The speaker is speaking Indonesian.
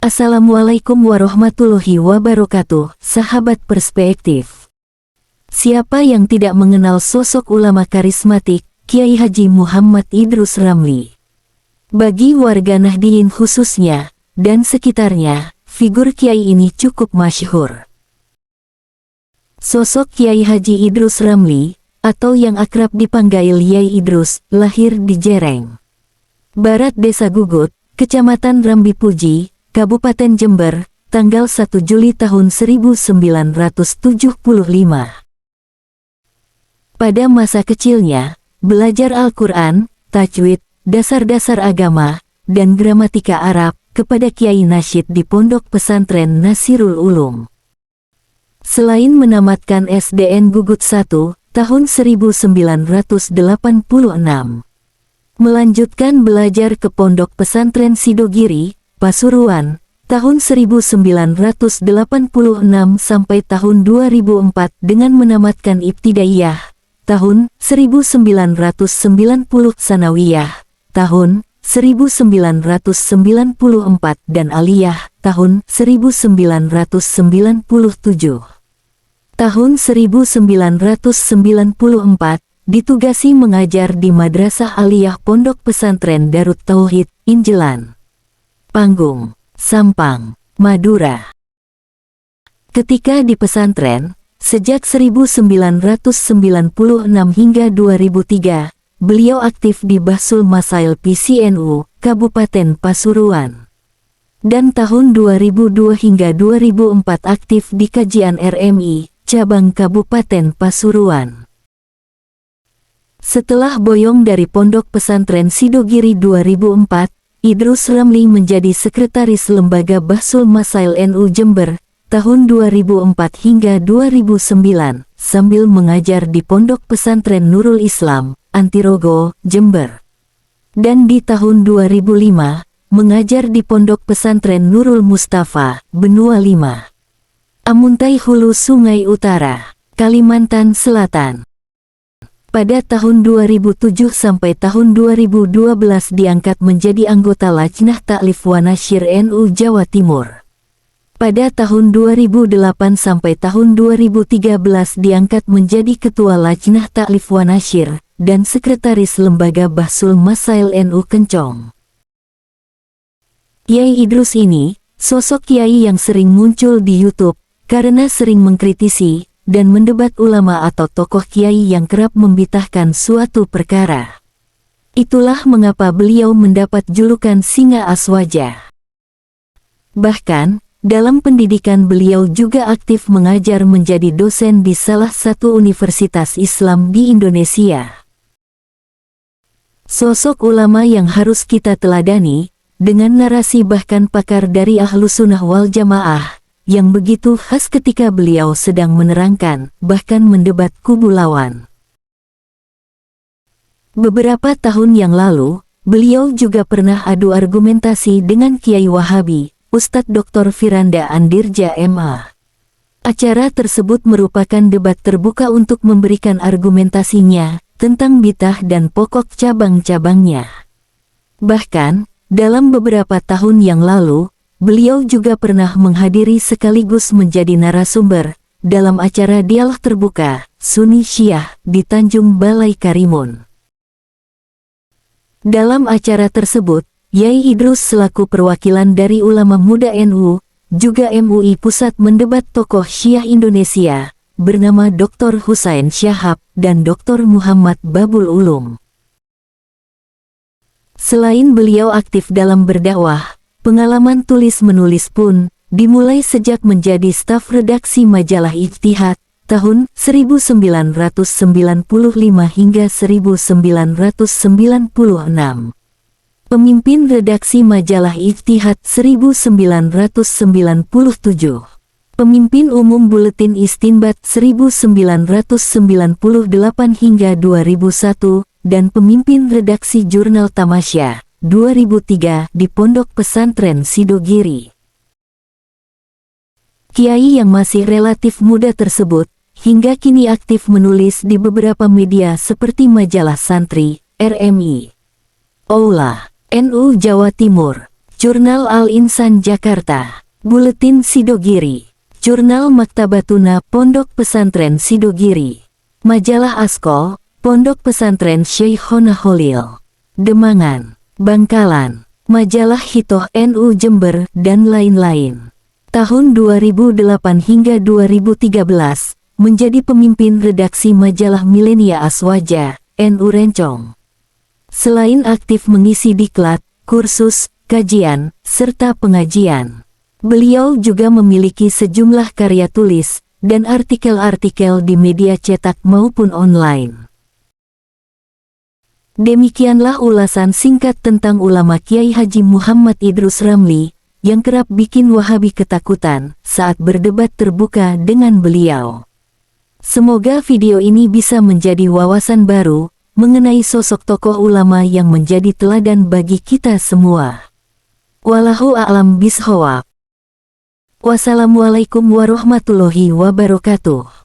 Assalamualaikum warahmatullahi wabarakatuh, sahabat perspektif. Siapa yang tidak mengenal sosok ulama karismatik, Kiai Haji Muhammad Idrus Ramli? Bagi warga Nahdliyin khususnya, dan sekitarnya, figur Kiai ini cukup masyhur. Sosok Kiai Haji Idrus Ramli, atau yang akrab dipanggil Yai Idrus, lahir di Jereng Barat Desa Gugut, Kecamatan Rambi Puji, Kabupaten Jember, tanggal 1 Juli tahun 1975. Pada masa kecilnya, belajar Al-Quran, tajwid, dasar-dasar agama, dan gramatika Arab, kepada Kiai Nasyid di Pondok Pesantren Nasirul Ulum. Selain menamatkan SDN Gugut 1, tahun 1986, melanjutkan belajar ke Pondok Pesantren Sidogiri, Pasuruan, tahun 1986 sampai tahun 2004 dengan menamatkan Ibtidaiyah, tahun 1990 Sanawiyah, tahun 1994 dan Aliyah, tahun 1997. Tahun 1994, ditugasi mengajar di Madrasah Aliyah Pondok Pesantren Darut Tauhid, Injelan, Panggung, Sampang, Madura. Ketika di pesantren, sejak 1996 hingga 2003, beliau aktif di Bahsul Masail PCNU, Kabupaten Pasuruan. Dan tahun 2002 hingga 2004 aktif di Kajian RMI, Cabang Kabupaten Pasuruan. Setelah boyong dari Pondok Pesantren Sidogiri 2004, Idrus Ramli menjadi Sekretaris Lembaga Bahsul Masail NU Jember, tahun 2004 hingga 2009, sambil mengajar di Pondok Pesantren Nurul Islam, Antirogo, Jember. Dan di tahun 2005, mengajar di Pondok Pesantren Nurul Mustafa, Benua 5, Amuntai Hulu Sungai Utara, Kalimantan Selatan. Pada tahun 2007 sampai tahun 2012 diangkat menjadi anggota Lajnah Ta'lif wa Nasyir NU Jawa Timur. Pada tahun 2008 sampai tahun 2013 diangkat menjadi Ketua Lajnah Ta'lif wa Nasyir dan Sekretaris Lembaga Bahsul Masail NU Kencong. Yai Idrus ini, sosok kiai yang sering muncul di YouTube karena sering mengkritisi dan mendebat ulama atau tokoh kiai yang kerap membitahkan suatu perkara. Itulah mengapa beliau mendapat julukan Singa Aswaja. Bahkan, dalam pendidikan beliau juga aktif mengajar menjadi dosen di salah satu universitas Islam di Indonesia. Sosok ulama yang harus kita teladani, dengan narasi bahkan pakar dari Ahlussunnah wal Jamaah, yang begitu khas ketika beliau sedang menerangkan, bahkan mendebat kubu lawan. Beberapa tahun yang lalu, beliau juga pernah adu argumentasi dengan Kiai Wahabi, Ustadz Dr. Firanda Andirja MA. Acara tersebut merupakan debat terbuka untuk memberikan argumentasinya tentang bidah dan pokok cabang-cabangnya. Bahkan, dalam beberapa tahun yang lalu, beliau juga pernah menghadiri sekaligus menjadi narasumber dalam acara dialog terbuka Sunni Syiah di Tanjung Balai Karimun. Dalam acara tersebut, Yai Idrus selaku perwakilan dari ulama muda NU, juga MUI Pusat mendebat tokoh Syiah Indonesia, bernama Dr. Husain Syahab dan Dr. Muhammad Babul Ulum. Selain beliau aktif dalam berdakwah, pengalaman tulis-menulis pun dimulai sejak menjadi staf redaksi majalah Ijtihad tahun 1995 hingga 1996. Pemimpin redaksi majalah Ijtihad 1997. Pemimpin umum Buletin Istinbat 1998 hingga 2001 dan pemimpin redaksi Jurnal Tamasya 2003 di Pondok Pesantren Sidogiri. Kiai yang masih relatif muda tersebut, hingga kini aktif menulis di beberapa media seperti Majalah Santri, RMI, Aula, NU Jawa Timur, Jurnal Al-Insan Jakarta, Buletin Sidogiri, Jurnal Maktabatuna Pondok Pesantren Sidogiri, Majalah Asko, Pondok Pesantren Syekhona Holil, Demangan, Bangkalan, Majalah Hitoh NU Jember, dan lain-lain. Tahun 2008 hingga 2013, menjadi pemimpin redaksi majalah Milenia Aswaja, NU Rencong. Selain aktif mengisi diklat, kursus, kajian, serta pengajian, beliau juga memiliki sejumlah karya tulis dan artikel-artikel di media cetak maupun online. Demikianlah ulasan singkat tentang ulama Kiai Haji Muhammad Idrus Ramli, yang kerap bikin Wahabi ketakutan saat berdebat terbuka dengan beliau. Semoga video ini bisa menjadi wawasan baru mengenai sosok tokoh ulama yang menjadi teladan bagi kita semua. Wallahu a'lam bishawab. Wassalamualaikum warahmatullahi wabarakatuh.